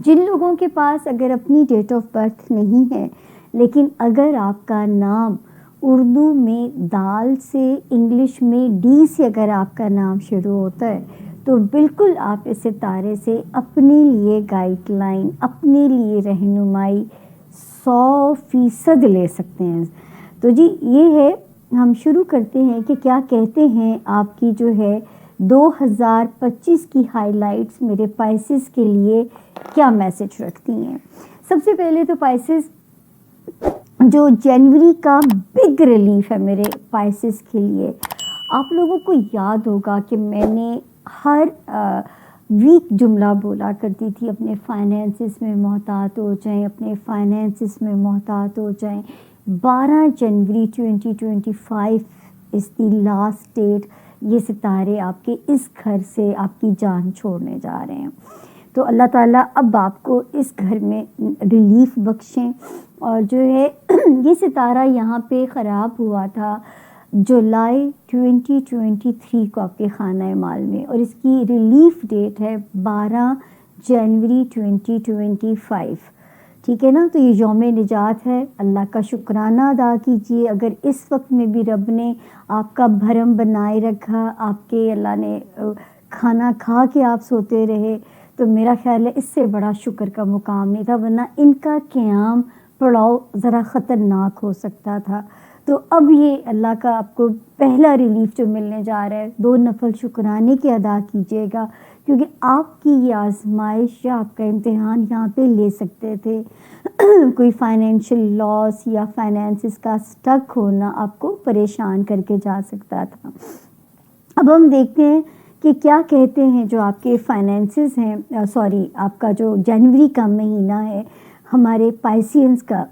جن لوگوں کے پاس اگر اپنی ڈیٹ آف برتھ نہیں ہے لیکن اگر آپ کا نام اردو میں دال سے انگلش میں ڈی سے اگر آپ کا نام شروع ہوتا ہے تو بالکل آپ اس ستارے سے اپنے لیے گائیڈ لائن، اپنے لیے رہنمائی 100% لے سکتے ہیں. تو جی یہ ہے، ہم شروع کرتے ہیں کہ کیا کہتے ہیں آپ کی جو ہے 2025 کی ہائی لائٹس میرے پائسز کے لیے کیا میسج رکھتی ہیں. سب سے پہلے تو پائسز جو جنوری کا بگ ریلیف ہے میرے پائسز کے لیے، آپ لوگوں کو یاد ہوگا کہ میں نے ہر ویک جملہ بولا کرتی تھی اپنے فائنینسز میں محتاط ہو جائیں، اپنے فائنینسز میں محتاط ہو جائیں. 12 جنوری 2025 از دی لاسٹ ڈیٹ. یہ ستارے آپ کے اس گھر سے آپ کی جان چھوڑنے جا رہے ہیں. تو اللہ تعالیٰ اب آپ کو اس گھر میں ریلیف بخشیں. اور جو ہے یہ ستارہ یہاں پہ خراب ہوا تھا جولائی 2023 کو آپ کے خانہ مال میں، اور اس کی ریلیف ڈیٹ ہے 12 جنوری 2025. ٹھیک ہے نا. تو یہ یوم نجات ہے. اللہ کا شکرانہ ادا کیجئے اگر اس وقت میں بھی رب نے آپ کا بھرم بنائے رکھا، آپ کے اللہ نے کھانا کھا کے آپ سوتے رہے، تو میرا خیال ہے اس سے بڑا شکر کا مقام نہیں تھا، ورنہ ان کا قیام پڑاؤ ذرا خطرناک ہو سکتا تھا. تو اب یہ اللہ کا آپ کو پہلا ریلیف جو ملنے جا رہا ہے، 2 نفل شکرانے کے ادا کیجیے گا، کیونکہ آپ کی یہ آزمائش یا آپ کا امتحان یہاں پہ لے سکتے تھے. کوئی فائنینشیل لاس یا فائنینسز کا سٹک ہونا آپ کو پریشان کر کے جا سکتا تھا. اب ہم دیکھتے ہیں کہ کیا کہتے ہیں جو آپ کے فائنینسز ہیں، آپ کا جو جنوری کا مہینہ ہے ہمارے پائسینز کا.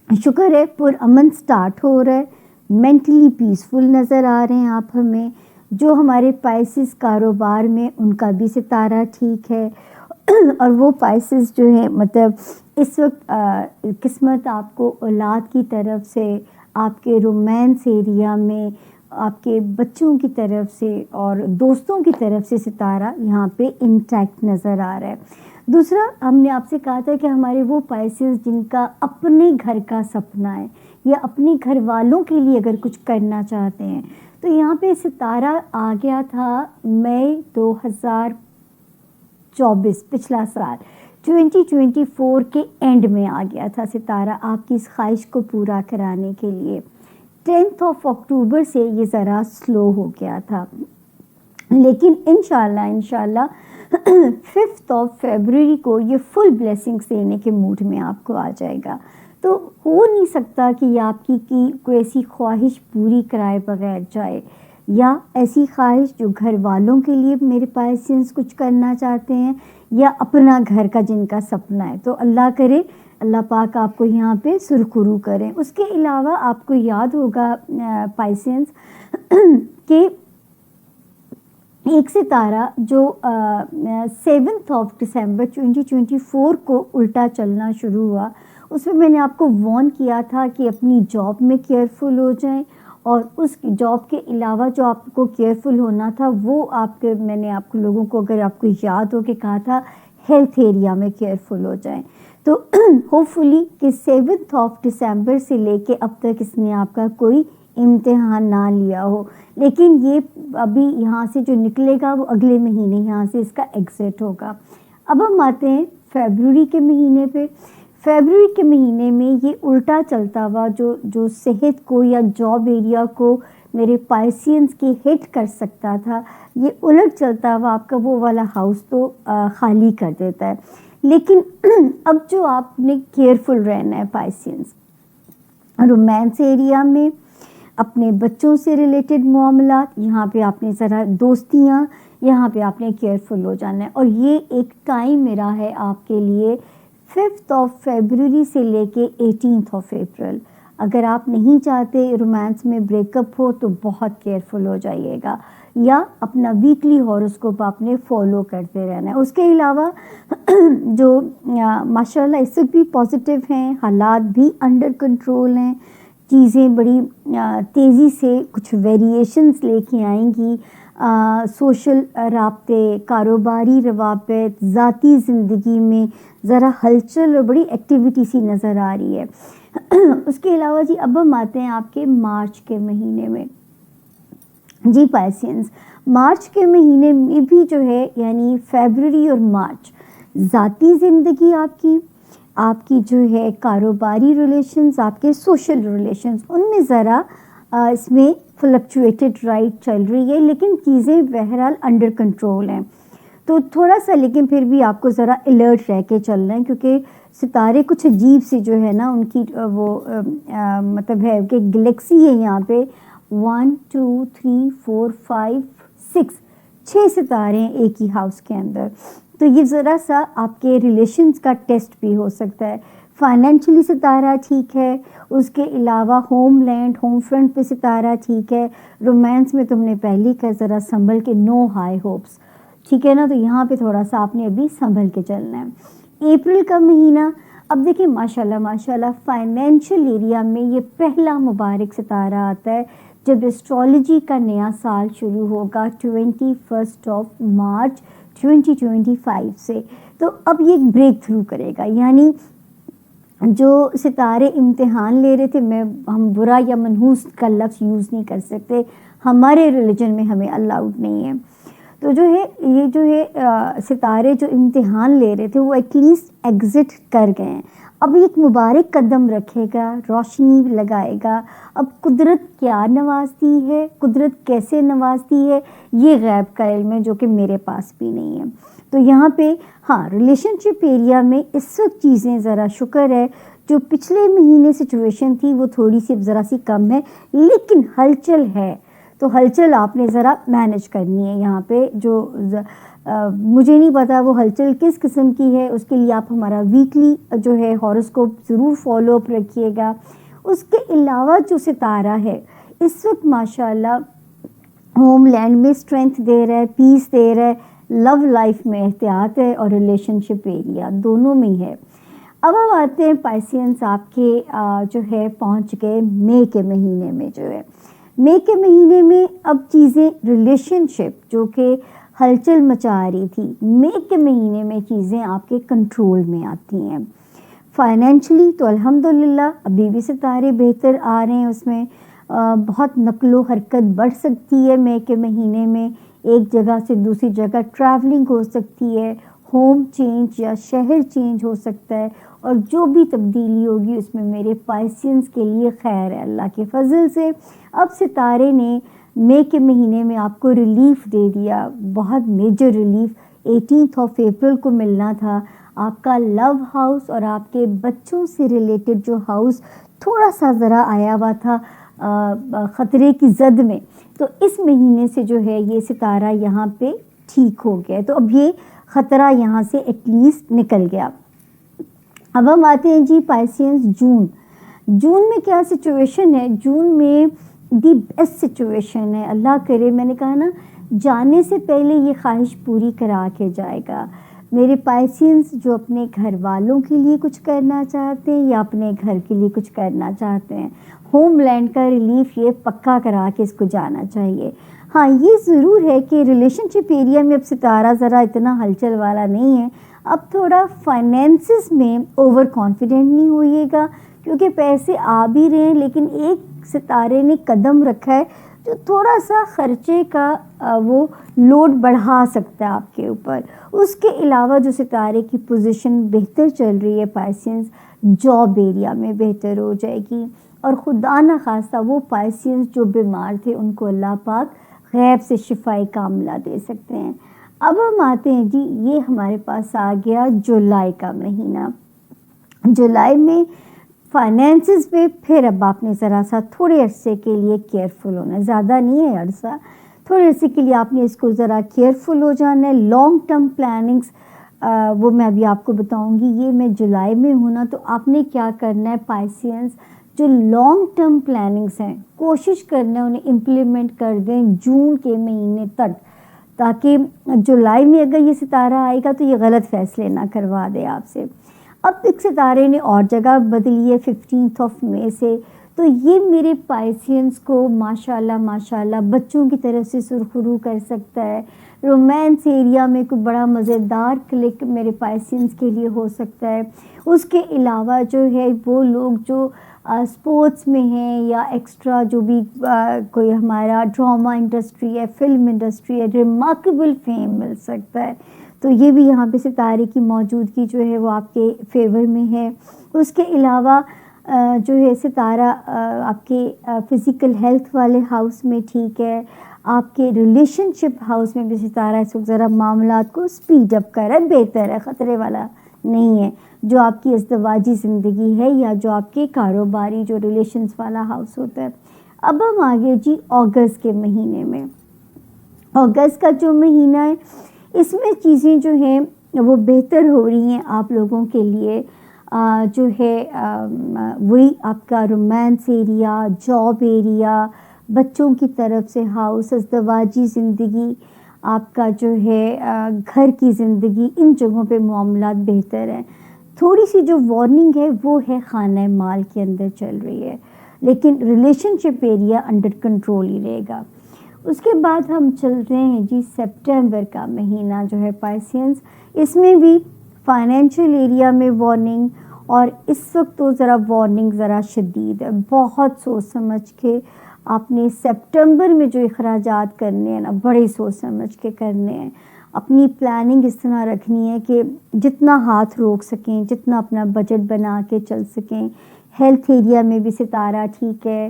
شکر ہے پرامن سٹارٹ ہو رہا ہے، مینٹلی پیسفل نظر آ رہے ہیں آپ ہمیں. جو ہمارے پائسز کاروبار میں ان کا بھی ستارہ ٹھیک ہے، اور وہ پائسز جو ہیں مطلب اس وقت قسمت آپ کو اولاد کی طرف سے، آپ کے رومانس ایریا میں، آپ کے بچوں کی طرف سے اور دوستوں کی طرف سے ستارہ یہاں پہ انٹیکٹ نظر آ رہا ہے. دوسرا، ہم نے آپ سے کہا تھا کہ ہمارے وہ پائسز جن کا اپنے گھر کا سپنا ہے یا اپنے گھر والوں کے لیے اگر کچھ کرنا چاہتے ہیں، تو یہاں پہ ستارہ آ گیا تھا مئی 2024 پچھلا سال 2024 کے اینڈ میں آ گیا تھا ستارہ آپ کی اس خواہش کو پورا کرانے کے لیے. 10 اکتوبر سے یہ ذرا سلو ہو گیا تھا، لیکن انشاءاللہ 5 فیبروری کو یہ فل بلیسنگز دینے کے موڈ میں آپ کو آ جائے گا. تو ہو نہیں سکتا کہ یہ آپ کی کوئی ایسی خواہش پوری کرائے بغیر جائے، یا ایسی خواہش جو گھر والوں کے لیے میرے پائسینز کچھ کرنا چاہتے ہیں یا اپنا گھر کا جن کا سپنا ہے. تو اللہ کرے اللہ پاک آپ کو یہاں پہ سرخرو کریں. اس کے علاوہ آپ کو یاد ہوگا پائسینز کہ ایک ستارہ جو 7 دسمبر 2024 کو الٹا چلنا شروع ہوا، اس میں نے آپ کو وارن کیا تھا کہ اپنی جاب میں کیئرفل ہو جائیں، اور اس جاب کے علاوہ جو آپ کو کیئرفل ہونا تھا وہ میں نے آپ کو لوگوں کو اگر آپ کو یاد ہو کہ کہا تھا ہیلتھ ایریا میں کیئرفل ہو جائیں. تو ہوپ فلی کہ 7 دسمبر سے لے کے اب تک اس نے آپ کا کوئی امتحان نہ لیا ہو، لیکن یہ ابھی یہاں سے جو نکلے گا وہ اگلے مہینے یہاں سے اس کا ایگزٹ ہوگا. اب ہم آتے ہیں فیبروری کے مہینے پہ. فیبروری کے مہینے میں یہ الٹا چلتا ہوا جو صحت کو یا جاب ایریا کو میرے پائسینز کی ہٹ کر سکتا تھا، یہ الٹ چلتا ہوا آپ کا وہ والا ہاؤس تو خالی کر دیتا ہے. لیکن اب جو آپ نے کیئرفل رہنا ہے پائسینز، رومانس ایریا میں، اپنے بچوں سے ریلیٹڈ معاملات، یہاں پہ آپ نے ذرا دوستیاں، یہاں پہ آپ نے کیئرفل ہو جانا ہے. اور یہ ایک ٹائم میرا ہے آپ کے لیے 5 فیبروری سے لے کے 18 اپریل. اگر آپ نہیں چاہتے رومانس میں بریک اپ ہو تو بہت کیئرفل ہو جائیے گا، یا اپنا ویکلی ہاروسکوپ آپ نے فالو کرتے رہنا ہے. اس کے علاوہ جو ماشاءاللہ اس وقت بھی پازیٹیو ہیں، حالات بھی انڈر کنٹرول ہیں، چیزیں بڑی تیزی سے کچھ ویریشنز لے کے آئیں گی. سوشل رابطے، کاروباری روابط، ذاتی زندگی میں ذرا ہلچل اور بڑی ایکٹیویٹی سی نظر آ رہی ہے۔ اس کے علاوہ جی اب ہم آتے ہیں آپ کے مارچ کے مہینے میں۔ جی پائسینس، مارچ کے مہینے میں بھی جو ہے یعنی فیبرری اور مارچ، ذاتی زندگی آپ کی جو ہے کاروباری ریلیشنز، آپ کے سوشل ریلیشنز، ان میں ذرا اس میں فلکچویٹڈ رائٹ چل رہی ہے، لیکن چیزیں بہرحال انڈر کنٹرول ہیں۔ تو تھوڑا سا لیکن پھر بھی آپ کو ذرا الرٹ رہ کے چلنا ہے، کیونکہ ستارے کچھ عجیب سی جو ہے نا ان کی وہ مطلب ہے کہ گلیکسی ہے یہاں پہ 1 2 3 4 5 6 ستارے ہیں ایک ہی ہاؤس کے اندر۔ تو یہ ذرا سا آپ کے ریلیشنز کا ٹیسٹ بھی ہو سکتا ہے۔ فائنینشلی ستارہ ٹھیک ہے، اس کے علاوہ ہوم لینڈ، ہوم فرنٹ پہ ستارہ ٹھیک ہے۔ رومانس میں تم نے پہلے کہا ذرا سنبھل کے، نو ہائی ہوپس، ٹھیک ہے نا، تو یہاں پہ تھوڑا سا آپ نے ابھی سنبھل کے چلنا ہے۔ اپریل کا مہینہ، اب دیکھیں ماشاءاللہ فائنینشیل ایریا میں یہ پہلا مبارک ستارہ آتا ہے جب اسٹرالوجی کا نیا سال شروع ہوگا 21 مارچ 2025 سے۔ تو اب یہ ایک بریک تھرو کرے گا، یعنی جو ستارے امتحان لے رہے تھے، ہم برا یا منحوس کا لفظ یوز نہیں کر سکتے، ہمارے ریلیجن میں ہمیں الاؤڈ نہیں ہے۔ تو جو ہے یہ جو ہے ستارے جو امتحان لے رہے تھے وہ ایٹ لیسٹ ایگزٹ کر گئے ہیں۔ اب ایک مبارک قدم رکھے گا، روشنی لگائے گا۔ اب قدرت کیا نوازتی ہے، قدرت کیسے نوازتی ہے، یہ غیب کا علم ہے جو کہ میرے پاس بھی نہیں ہے۔ تو یہاں پہ ہاں ریلیشن شپ ایریا میں اس وقت چیزیں ذرا شکر ہے، جو پچھلے مہینے سچویشن تھی وہ تھوڑی سی ذرا سی کم ہے، لیکن ہلچل ہے۔ تو ہلچل آپ نے ذرا مینج کرنی ہے یہاں پہ، جو مجھے نہیں پتا وہ ہلچل کس قسم کی ہے، اس کے لیے آپ ہمارا ویکلی جو ہے ہاروسکوپ ضرور فالو اپ رکھیے گا۔ اس کے علاوہ جو ستارہ ہے اس وقت ماشاءاللہ ہوم لینڈ میں اسٹرینتھ دے رہا ہے، پیس دے رہا ہے، لو لائف میں احتیاط ہے، اور ریلیشن شپ ایریا دونوں میں ہے۔ اب ہم آتے ہیں پائسینس، آپ کے جو ہے پہنچ گئے مئی کے مہینے میں۔ جو ہے مئی کے مہینے میں اب چیزیں ریلیشن شپ جو کہ ہلچل مچا رہی تھی، مئی کے مہینے میں چیزیں آپ کے کنٹرول میں آتی ہیں۔ فائنینشلی تو الحمدللہ ابھی بھی ستارے بہتر آ رہے ہیں، اس میں بہت نقل و حرکت بڑھ سکتی ہے مئی کے مہینے میں، ایک جگہ سے دوسری جگہ ٹریولنگ ہو سکتی ہے، ہوم چینج یا شہر چینج ہو سکتا ہے، اور جو بھی تبدیلی ہوگی اس میں میرے پائسینس کے لیے خیر ہے اللہ کے فضل سے۔ اب ستارے نے مئی کے مہینے میں آپ کو ریلیف دے دیا، بہت میجر ریلیف 18 اپریل کو ملنا تھا۔ آپ کا لو ہاؤس اور آپ کے بچوں سے ریلیٹڈ جو ہاؤس تھوڑا سا ذرا آیا ہوا تھا خطرے کی زد میں، تو اس مہینے سے جو ہے یہ ستارہ یہاں پہ ٹھیک ہو گیا، تو اب یہ خطرہ یہاں سے ایٹ لیسٹ نکل گیا۔ اب ہم آتے ہیں جی پائسینس جون میں کیا سچویشن ہے؟ جون میں دی بیسٹ سچویشن ہے، اللہ کرے، میں نے کہا نا جانے سے پہلے یہ خواہش پوری کرا کے جائے گا۔ میرے پائسینس جو اپنے گھر والوں کے لیے کچھ کرنا چاہتے ہیں یا اپنے گھر کے لیے کچھ کرنا چاہتے ہیں، ہوم لینڈ کا ریلیف یہ پکا کرا کے اس کو جانا چاہیے۔ ہاں یہ ضرور ہے کہ ریلیشن شپ ایریا میں اب ستارہ ذرا اتنا ہلچل والا نہیں ہے، اب تھوڑا فائنینسز میں اوور کانفیڈنٹ نہیں ہوئیے گا، کیونکہ پیسے آ بھی رہے ہیں، لیکن ایک ستارے نے قدم رکھا ہے جو تھوڑا سا خرچے کا وہ لوڈ بڑھا سکتا ہے آپ کے اوپر۔ اس کے علاوہ جو ستارے کی پوزیشن بہتر چل رہی ہے پائسینس، جاب ایریا میں بہتر ہو جائے گی، اور خدا نہ خواستہ وہ پائسینس جو بیمار تھے ان کو اللہ پاک غیب سے شفائی کاملہ دے سکتے ہیں۔ اب ہم آتے ہیں جی، یہ ہمارے پاس آ گیا جولائی کا مہینہ۔ جولائی میں فائنینسز پہ پھر اب آپ نے ذرا سا تھوڑے عرصے کے لیے کیئرفل ہونا ہے، زیادہ نہیں ہے عرصہ، تھوڑے عرصے کے لیے آپ نے اس کو ذرا کیئرفل ہو جانا ہے۔ لانگ ٹرم پلاننگز وہ میں ابھی آپ کو بتاؤں گی، یہ میں جولائی میں ہوں نا، تو آپ نے کیا کرنا ہے پائسینس، جو لانگ ٹرم پلاننگز ہیں کوشش کرنا ہے انہیں امپلیمنٹ کر دیں جون کے مہینے تک، تاکہ جولائی میں اگر یہ ستارہ آئے گا تو یہ غلط فیصلے نہ کروا دے آپ سے۔ اب ایک ستارے نے اور جگہ بدلی ہے 15 مئی سے، تو یہ میرے پائسینس کو ماشاءاللہ ماشاءاللہ بچوں کی طرف سے سرخرو کر سکتا ہے. رومانس ایریا میں کوئی بڑا مزیدار کلک میرے پائسینس کے لیے ہو سکتا ہے. اس کے علاوہ جو ہے وہ لوگ جو اسپورٹس میں ہیں یا ایکسٹرا جو بھی کوئی ہمارا ڈرامہ انڈسٹری ہے, فلم انڈسٹری ہے, ریمارکیبل فیم مل سکتا ہے. تو یہ بھی یہاں پہ ستارے کی موجودگی جو ہے وہ آپ کے فیور میں ہے. اس کے علاوہ جو ہے ستارہ آپ کے فزیکل ہیلتھ والے ہاؤس میں ٹھیک ہے. آپ کے ریلیشن شپ ہاؤس میں بھی ستارہ اس وقت ذرا معاملات کو سپیڈ اپ کر رہا ہے, بہتر ہے, خطرے والا نہیں ہے. جو آپ کی ازدواجی زندگی ہے یا جو آپ کے کاروباری جو ریلیشنز والا ہاؤس ہوتا ہے. اب ہم آگے جی اگست کے مہینے میں. اگست کا جو مہینہ ہے اس میں چیزیں جو ہیں وہ بہتر ہو رہی ہیں آپ لوگوں کے لیے. جو ہے وہی آپ کا رومانس ایریا, جاب ایریا, بچوں کی طرف سے ہاؤس, ازدواجی زندگی, آپ کا جو ہے گھر کی زندگی, ان جگہوں پہ معاملات بہتر ہیں. تھوڑی سی جو وارننگ ہے وہ ہے خانہ مال کے اندر چل رہی ہے, لیکن ریلیشن شپ ایریا انڈر کنٹرول ہی رہے گا. اس کے بعد ہم چل رہے ہیں جی سپٹمبر کا مہینہ جو ہے پائسینس. اس میں بھی فائنینشیل ایریا میں وارننگ, اور اس وقت تو ذرا وارننگ ذرا شدید ہے. بہت سوچ سمجھ کے آپ نے سپٹمبر میں جو اخراجات کرنے ہیں نا, بڑے سوچ سمجھ کے کرنے ہیں. اپنی پلاننگ اس طرح رکھنی ہے کہ جتنا ہاتھ روک سکیں, جتنا اپنا بجٹ بنا کے چل سکیں. ہیلتھ ایریا میں بھی ستارہ ٹھیک ہے,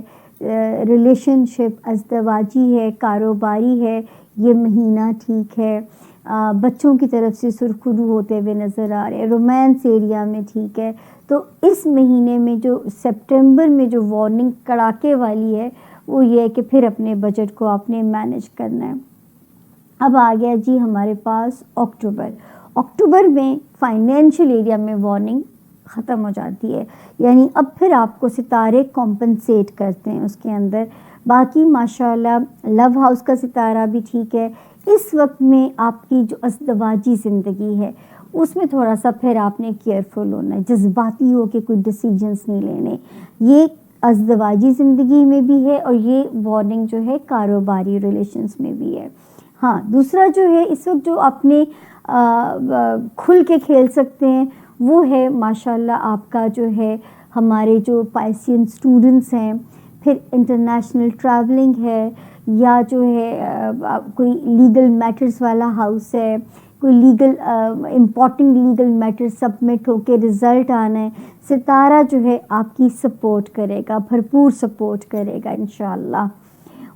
ریلیشن شپ ازدواجی ہے, کاروباری ہے, یہ مہینہ ٹھیک ہے. بچوں کی طرف سے سرخرو ہوتے ہوئے نظر آ رہے ہیں. رومانس ایریا میں ٹھیک ہے. تو اس مہینے میں جو سپٹمبر میں جو وارننگ کڑاکے والی ہے وہ یہ ہے کہ پھر اپنے بجٹ کو آپ نے مینیج کرنا ہے. اب آ گیا جی ہمارے پاس اکتوبر. اکتوبر میں فائنینشیل ایریا میں وارننگ ختم ہو جاتی ہے, یعنی اب پھر آپ کو ستارے کمپنسیٹ کرتے ہیں اس کے اندر. باقی ماشاءاللہ لو ہاؤس کا ستارہ بھی ٹھیک ہے. اس وقت میں آپ کی جو ازدواجی زندگی ہے اس میں تھوڑا سا پھر آپ نے کیئرفل ہونا ہے, جذباتی ہو کے کوئی ڈیسیجنس نہیں لینے. یہ ازدواجی زندگی میں بھی ہے اور یہ وارننگ جو ہے کاروباری ریلیشنز میں بھی ہے. ہاں, دوسرا جو ہے اس وقت جو اپنے کھل کے کھیل سکتے ہیں وہ ہے ماشاءاللہ آپ کا جو ہے ہمارے جو پائسین اسٹوڈنٹس ہیں. پھر انٹرنیشنل ٹریولنگ ہے, یا جو ہے کوئی لیگل میٹرز والا ہاؤس ہے, کوئی legal important legal matter submit ہو کے رزلٹ آنا ہے. ستارہ جو ہے آپ کی سپورٹ کرے گا, بھرپور سپورٹ کرے گا انشاءاللہ.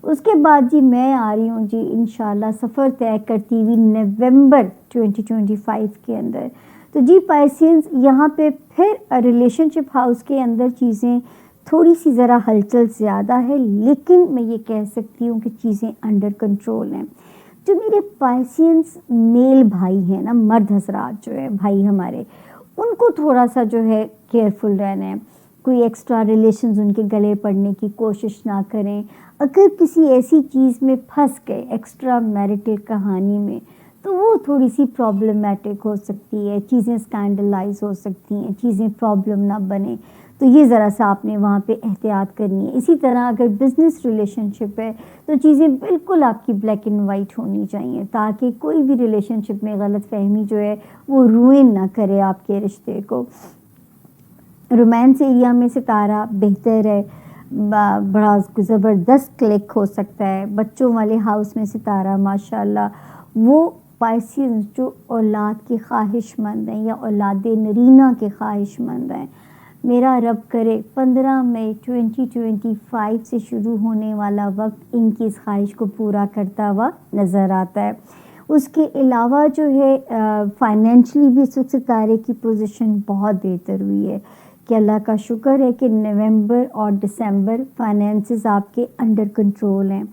اس کے بعد جی میں آ رہی ہوں جی انشاءاللہ سفر طے کرتی ہوئی نومبر 2025 کے اندر. تو جی پائسینز یہاں پہ پھر ریلیشن شپ ہاؤس کے اندر چیزیں تھوڑی سی ذرا ہلچل زیادہ ہے, لیکن میں یہ کہہ سکتی ہوں کہ چیزیں انڈر کنٹرول ہیں. جو میرے پائسینز میل بھائی ہیں نا, مرد حضرات جو ہے بھائی ہمارے, ان کو تھوڑا سا جو ہے کیئرفل رہنا ہے. کوئی ایکسٹرا ریلیشنز ان کے گلے پڑنے کی کوشش نہ کریں. اگر کسی ایسی چیز میں پھنس گئے ایکسٹرا میریٹل کہانی میں تو وہ تھوڑی سی پرابلمیٹک ہو سکتی ہے, چیزیں اسکینڈلائز ہو سکتی ہیں, چیزیں پرابلم نہ بنیں. تو یہ ذرا سا آپ نے وہاں پہ احتیاط کرنی ہے. اسی طرح اگر بزنس ریلیشن شپ ہے تو چیزیں بالکل آپ کی بلیک اینڈ وائٹ ہونی چاہیے, تاکہ کوئی بھی ریلیشن شپ میں غلط فہمی جو ہے وہ روئن نہ کرے آپ کے رشتے کو. رومانس ایریا میں ستارہ بہتر ہے, بڑا زبردست کلک ہو سکتا ہے. بچوں والے ہاؤس میں ستارہ ماشاءاللہ وہ پائسین جو اولاد کی خواہش مند ہیں یا اولاد نرینہ کے خواہش مند ہیں, میرا رب کرے 15 مئی 2025 سے شروع ہونے والا وقت ان کی اس خواہش کو پورا کرتا ہوا نظر آتا ہے. اس کے علاوہ جو ہے فائنینشلی بھی اس وقت ستارے کی پوزیشن بہت بہتر ہوئی ہے کہ اللہ کا شکر ہے کہ نومبر اور دسمبر فائنینسز آپ کے انڈر کنٹرول ہیں.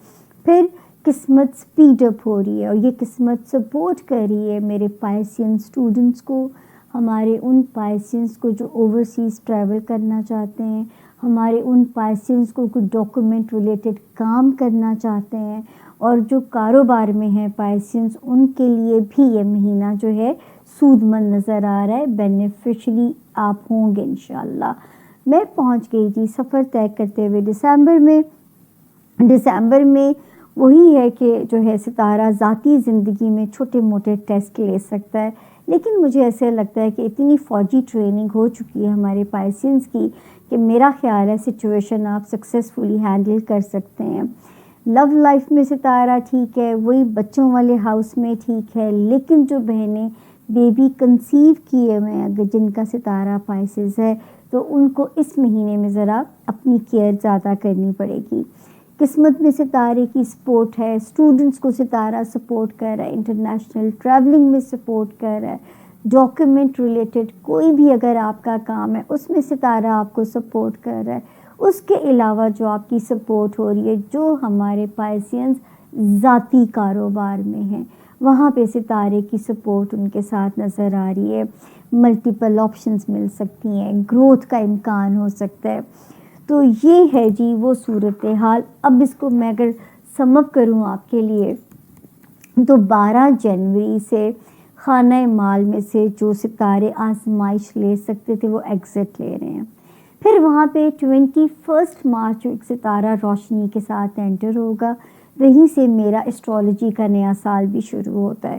پھر قسمت سپیڈ اپ ہو رہی ہے, اور یہ قسمت سپورٹ کر رہی ہے میرے پائسین اسٹوڈنٹس کو, ہمارے ان پائسینس کو جو اوورسیز ٹریول کرنا چاہتے ہیں, ہمارے ان پائسینس کو کوئی ڈاکومنٹ ریلیٹڈ کام کرنا چاہتے ہیں, اور جو کاروبار میں ہیں پائسینس ان کے لیے بھی یہ مہینہ جو ہے سود مند نظر آ رہا ہے. بینیفیشلی آپ ہوں گے انشاءاللہ. میں پہنچ گئی جی سفر طے کرتے ہوئے دسمبر میں وہی ہے کہ جو ہے ستارہ ذاتی زندگی میں چھوٹے موٹے ٹیسٹ لے سکتا ہے، لیکن مجھے ایسے لگتا ہے کہ اتنی فوجی ٹریننگ ہو چکی ہے ہمارے پائسینس کی کہ میرا خیال ہے سچویشن آپ سکسیزفلی ہینڈل کر سکتے ہیں۔ لو لائف میں ستارہ ٹھیک ہے، وہی بچوں والے ہاؤس میں ٹھیک ہے، لیکن جو بہنیں بیبی کنسیو کیے ہوئے ہیں اگر جن کا ستارہ پائسز ہے تو ان کو اس مہینے میں ذرا اپنی کیئر زیادہ کرنی پڑے گی۔ قسمت میں ستارے کی سپورٹ ہے، اسٹوڈنٹس کو ستارہ سپورٹ کر رہا ہے، انٹرنیشنل ٹریولنگ میں سپورٹ کر رہا ہے، ڈاکیومنٹ ریلیٹڈ کوئی بھی اگر آپ کا کام ہے اس میں ستارہ آپ کو سپورٹ کر رہا ہے۔ اس کے علاوہ جو آپ کی سپورٹ ہو رہی ہے جو ہمارے پائسینس ذاتی کاروبار میں ہیں وہاں پہ ستارے کی سپورٹ ان کے ساتھ نظر آ رہی ہے، ملٹیپل آپشنز مل سکتی ہیں، گروتھ کا امکان ہو سکتا ہے۔ تو یہ ہے جی وہ صورتحال۔ اب اس کو میں اگر سم اپ کروں آپ کے لیے تو 12 جنوری سے خانہ مال میں سے جو ستارے آزمائش لے سکتے تھے وہ ایگزٹ لے رہے ہیں، پھر وہاں پہ 21 مارچ جو ایک ستارہ روشنی کے ساتھ انٹر ہوگا، وہیں سے میرا اسٹرالوجی کا نیا سال بھی شروع ہوتا ہے۔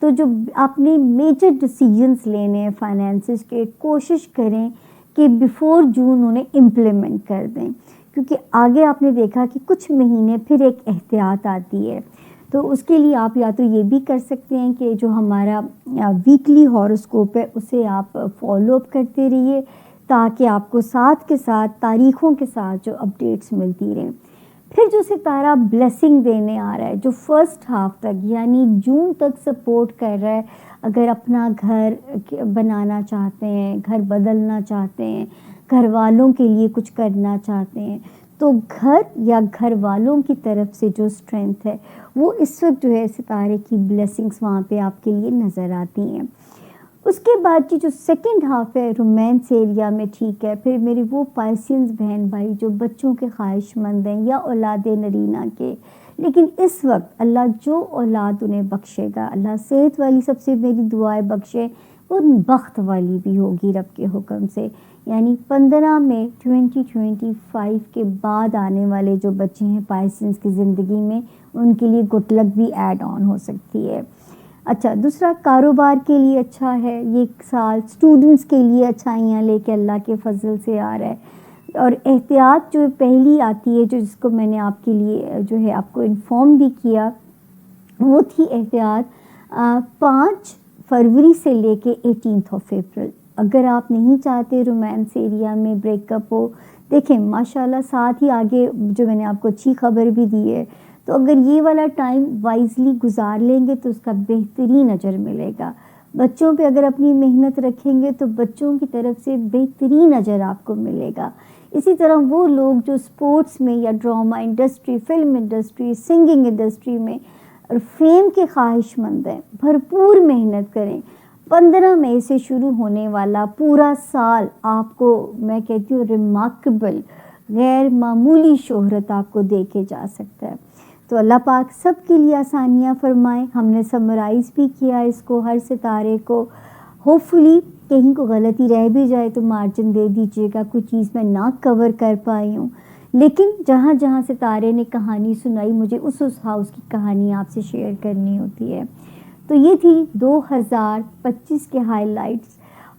تو جو آپ نے میجر ڈیسیجنز لینے ہیں فائنینسز کے، کوشش کریں کہ بیفور جون انہیں امپلیمنٹ کر دیں، کیونکہ آگے آپ نے دیکھا کہ کچھ مہینے پھر ایک احتیاط آتی ہے۔ تو اس کے لیے آپ یا تو یہ بھی کر سکتے ہیں کہ جو ہمارا ویکلی ہاروسکوپ ہے اسے آپ فالو اپ کرتے رہیے تاکہ آپ کو ساتھ کے ساتھ تاریخوں کے ساتھ جو اپڈیٹس ملتی رہیں۔ پھر جو ستارہ بلیسنگ دینے آ رہا ہے جو فرسٹ ہاف تک یعنی جون تک سپورٹ کر رہا ہے، اگر اپنا گھر بنانا چاہتے ہیں، گھر بدلنا چاہتے ہیں، گھر والوں کے لیے کچھ کرنا چاہتے ہیں، تو گھر یا گھر والوں کی طرف سے جو اسٹرینتھ ہے وہ اس وقت جو ہے ستارے کی بلیسنگز وہاں پہ آپ کے لیے نظر آتی ہیں۔ اس کے بعد کی جو سیکنڈ ہاف ہے رومانس ایریا میں ٹھیک ہے، پھر میری وہ پائسینز بہن بھائی جو بچوں کے خواہش مند ہیں یا اولاد نرینہ کے، لیکن اس وقت اللہ جو اولاد انہیں بخشے گا، اللہ صحت والی سب سے میری دعائیں بخشے، وہ بخت والی بھی ہوگی رب کے حکم سے۔ یعنی 15 مئی 2025 کے بعد آنے والے جو بچے ہیں پائسینز کی زندگی میں ان کے لیے گڈ لک بھی ایڈ آن ہو سکتی ہے۔ اچھا، دوسرا کاروبار کے لیے اچھا ہے یہ سال، اسٹوڈنٹس کے لیے اچھائیاں لے کے اللہ کے فضل سے آ رہا ہے۔ اور احتیاط جو پہلی آتی ہے جو جس کو میں نے آپ کے لیے جو ہے آپ کو انفارم بھی کیا وہ تھی احتیاط 5 فروری سے لے کے 18 اپریل۔ اگر آپ نہیں چاہتے رومانس ایریا میں بریک اپ ہو، دیکھیں ماشاءاللہ ساتھ ہی آگے جو میں نے آپ کو اچھی خبر بھی دی ہے، تو اگر یہ والا ٹائم وائزلی گزار لیں گے تو اس کا بہترین اجر ملے گا۔ بچوں پہ اگر اپنی محنت رکھیں گے تو بچوں کی طرف سے بہترین اجر آپ کو ملے گا۔ اسی طرح وہ لوگ جو سپورٹس میں یا drama industry, film industry, singing industry میں اور فیم کے خواہش مند ہیں، بھرپور محنت کریں۔ 15 مئی سے شروع ہونے والا پورا سال آپ کو میں کہتی ہوں ریمارکیبل، غیر معمولی شہرت آپ کو دے کے جا سکتا ہے۔ تو اللہ پاک سب کے لیے آسانیاں فرمائیں۔ ہم نے سمرائز بھی کیا اس کو، ہر ستارے کو۔ ہوپفلی کہیں کو غلطی رہ بھی جائے تو مارجن دے دیجیے گا، کوئی چیز میں نہ کور کر پائی ہوں، لیکن جہاں جہاں ستارے نے کہانی سنائی مجھے اس ہاؤس کی کہانی آپ سے شیئر کرنی ہوتی ہے۔ تو یہ تھی 2025 کے ہائی لائٹس،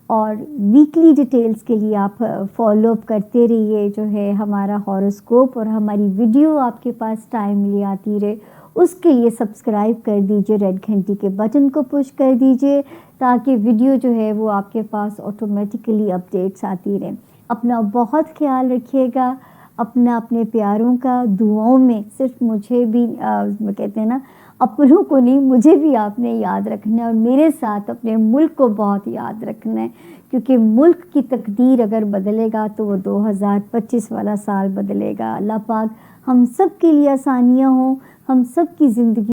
اور ویکلی ڈیٹیلز کے لیے آپ فالو اپ کرتے رہیے جو ہے ہمارا ہاروسکوپ، اور ہماری ویڈیو آپ کے پاس ٹائملی آتی رہے اس کے لیے سبسکرائب کر دیجئے، ریڈ گھنٹی کے بٹن کو پش کر دیجئے تاکہ ویڈیو جو ہے وہ آپ کے پاس آٹومیٹیکلی اپڈیٹس آتی رہیں۔ اپنا بہت خیال رکھیے گا، اپنے پیاروں کا دعاؤں میں صرف مجھے بھی کہتے ہیں نا اپنوں کو نہیں، مجھے بھی آپ نے یاد رکھنا ہے، اور میرے ساتھ اپنے ملک کو بہت یاد رکھنا ہے، کیونکہ ملک کی تقدیر اگر بدلے گا تو وہ 2025 والا سال بدلے گا۔ اللہ پاک ہم سب کے لیے آسانیاں ہوں، ہم سب کی زندگی